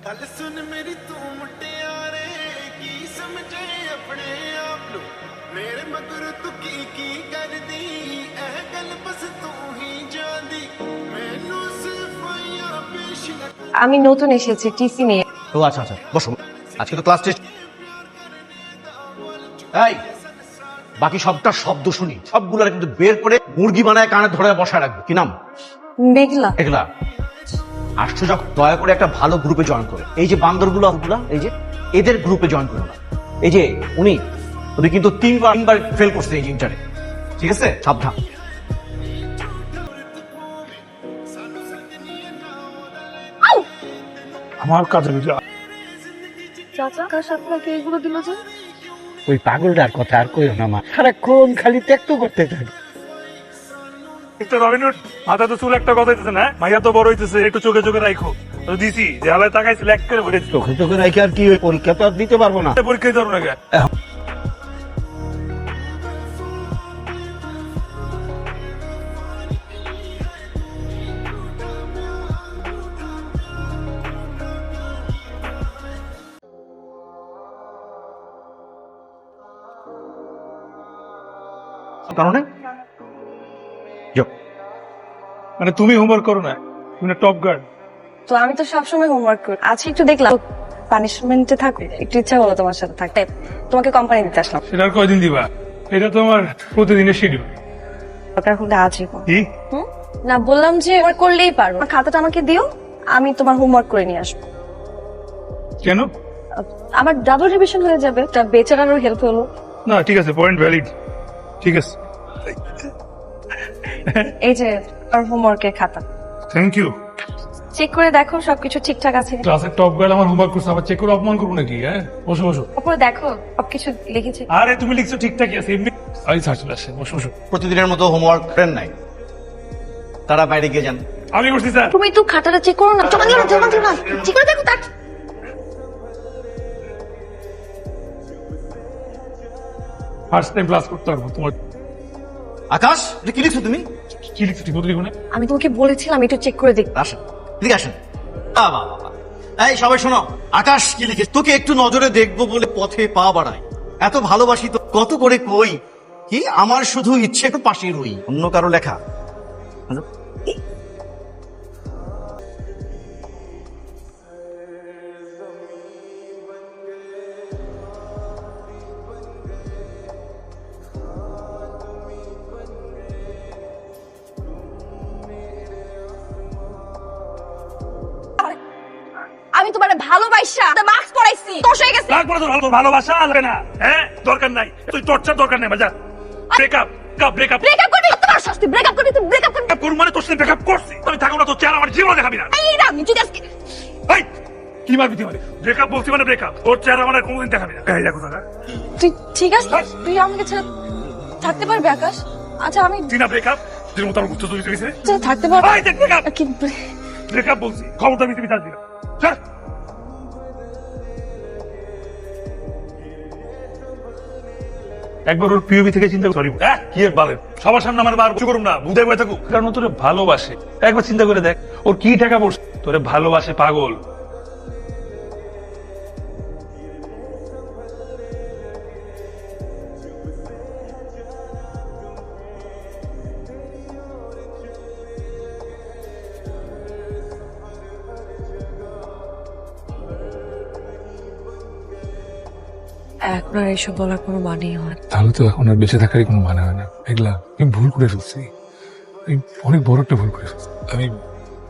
गल सुन मेरी तू मुटियारे की समझे अपने आप नु मेरे मगर तू की कर दी एह गल बस तू ही जांदी मैनू सिफाइयां पेश আমি নতুন এসেছি টিসি নিয়ে। ও আচ্ছা আচ্ছা বসো, আজকে তো ক্লাস টেস্ট। এই বাকি সবটা শব্দ শুনি, সবগুলার কিন্তু বের করে মুরগি বানায় কানে ধরে বসায় রাখবে। কি নাম? মেঘলা। এগুলা আশ্চর্য, দয়া করে একটা ভালো গ্রুপে জয়েন করো। এই যে বান্দরগুলো এই যে এদের গ্রুপে জয়েন করো না। এই যে উনি কিন্তু তিনবার ফেল করছে এই ইন্টারে, ঠিক আছে? সাবধান। আমার কাছে চাচা কার আপনাকে এগুলো দিল যে? ওই পাগলটার কথা আর কইও না মা, সারাক্ষণ খালি ত্যাক্ত করতে থাকে। মাথা তো চুল একটা কথা হইতেছে না, মাইয়া তো বড় হইতেছে, একটু চোখে চোখে রাখো। তো দিছি যে আলাদা তাকাইছিল এক করে ভরে চোখে চোখে রাখি আর কি, ওই পরীক্ষা তো আর দিতে পারবো না। পরীক্ষা দিতে পারবো না। কারণে মানে তুমি হোমওয়ার্ক করো না, তুমি টপ গার্ড। তো আমি তো সবসময় হোমওয়ার্ক করি, আজকে একটু দেখলাম পানিশমেন্টে থাকো, একটু ইচ্ছা হলো তোমার সাথে থাকতে, তোমাকে কোম্পানি দিতে আসলাম। সেটা আর কয়দিন দিবা? এটা তো আমার প্রতিদিনের শিডিউল। দরকার হলে আজই করো। কি না বললাম যে হোমওয়ার্ক করলেই পারো, আমার খাতাটা আমাকে দিও, আমি তোমার হোমওয়ার্ক করে নিয়ে আসবো। কেন? আমার ডাবল রিভিশন হয়ে যাবে, তা বেচারারও হেল্প হলো। না ঠিক আছে, পয়েন্ট ভ্যালিড, ঠিক আছে। এই যে আর হোমওয়ার্কের খাতা, থ্যাংক ইউ। চেক করে দেখো সবকিছু ঠিকঠাক আছে। ক্লাসের টপ গার্ড আমার হোমওয়ার্ক করছে, আবার চেক করে অপমান করবো নাকি? হ্যাঁ বসো বসো। তারপরে দেখো সবকিছু লিখেছি। আরে তুমি লিখছো ঠিকঠাকই আছে, এমনি আই স্যার চলে আসে। বসো বসো। প্রতিদিনের মতো হোমওয়ার্ক করেন নাই, তারা বাইরে গিয়ে যান। আমি করছি স্যার। তুমি তো খাতাটা চেক করো না, জমা দিও না, চেক করে দেখো তার। ফার্স্ট টাইম ক্লাস করতে পারবো তোমার। আকাশ, এটা কি লিখছো তুমি? কি লিখছো ঠিক মতো লিখো না? আমি তোমাকে বলেছিলাম একটু চেক করে দেখ। আসেন, এদিকে আসেন। বাহ, বাহ, বাহ, বাহ। এই সবাই শোনো, আকাশ কি লিখে? তোকে একটু নজরে দেখবো বলে পথে পা বাড়াই, এত ভালোবাসি তো কত করে কই, কি আমার শুধু ইচ্ছে একটু পাশে রই। অন্য কারো লেখা? আমি তোমার ভালোবাসা মাস্ক পড়াইছি, দোষ হয়ে গেছে। তারপরে তো ভালোবাসা লাগে না, হ্যাঁ দরকার নাই, তুই টর্চার দরকার নাই। বাজা ব্রেকআপ ব্রেকআপ ব্রেকআপ করবি, তোমার শাস্তি। ব্রেকআপ করবি, তুই ব্রেকআপ করবি। করুন মানে তোর সাথে ব্রেকআপ করছি, আমি থাকবো না, তোর চেহারা আমার জীবনে দেখাবি না। এই না আমি যদি আজকে এই কি মারবি তুই? মানে ব্রেকআপ বলছি মানে ব্রেকআপ, তোর চেহারা আমার কোনোদিন দেখাবি না। এই দেখো দাদা, তুই ঠিক আছে, তুই আমাকে ছেড়ে থাকতে পারবি আকাশ? আচ্ছা আমি তুই না ব্রেকআপ, তুই মতো আমার গুচ্ছ তুই দিয়েছে। থাকতে পারবো এই দেখ ব্রেকআপ, কি ব্রেকআপ বলছি, খবরটা আমি তুমি চাচ্ছি না। স্যার একবার ওর পিওবি থেকে চিন্তা সরি কি এর বলেন, সবার সামনে আমার বার করুম না, বুঝাই বয়ে থাকুক। কারণ ও তোরে ভালোবাসে, একবার চিন্তা করে দেখ ওর কি টাকা পড়ছে। তোরে ভালোবাসে পাগল। এখন আর এইসব বলার কোনো মানেই হয় না। তাহলে তো এখন আর বেঁচে থাকারই কোনো মানে হয় না। এগুলা আমি ভুল করে ফেলছি, আমি অনেক বড় একটা ভুল করে ফেলছি। আমি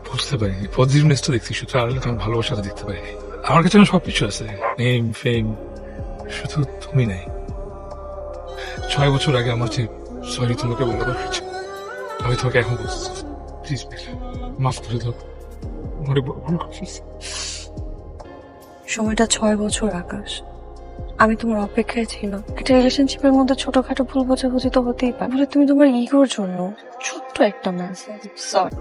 বুঝতে পারিনি, পজিটিভনেসটা দেখছি শুধু, আর তোমার ভালোবাসাটা দেখতে পারিনি। আমার কাছে আমার সবকিছু আছে, নেম ফেম, শুধু তুমি নাই। 6 বছর আগে আমার যে সরি তোমাকে বলা দরকার ছিল, আমি তোমাকে এখন বলছি, প্লিজ মাফ করে দাও, অনেক বড় ভুল করে ফেলছি। সময়টা 6 বছর আকাশ, আমি তোমার অপেক্ষায় ছিলাম। একটা রিলেশনশিপের মধ্যে ছোটখাটো ভুল বোঝাবুঝি তো হতেই পারে, বলে তুমি তোমার ইগোর জন্য ছোট্ট একটা মেসেজ সরি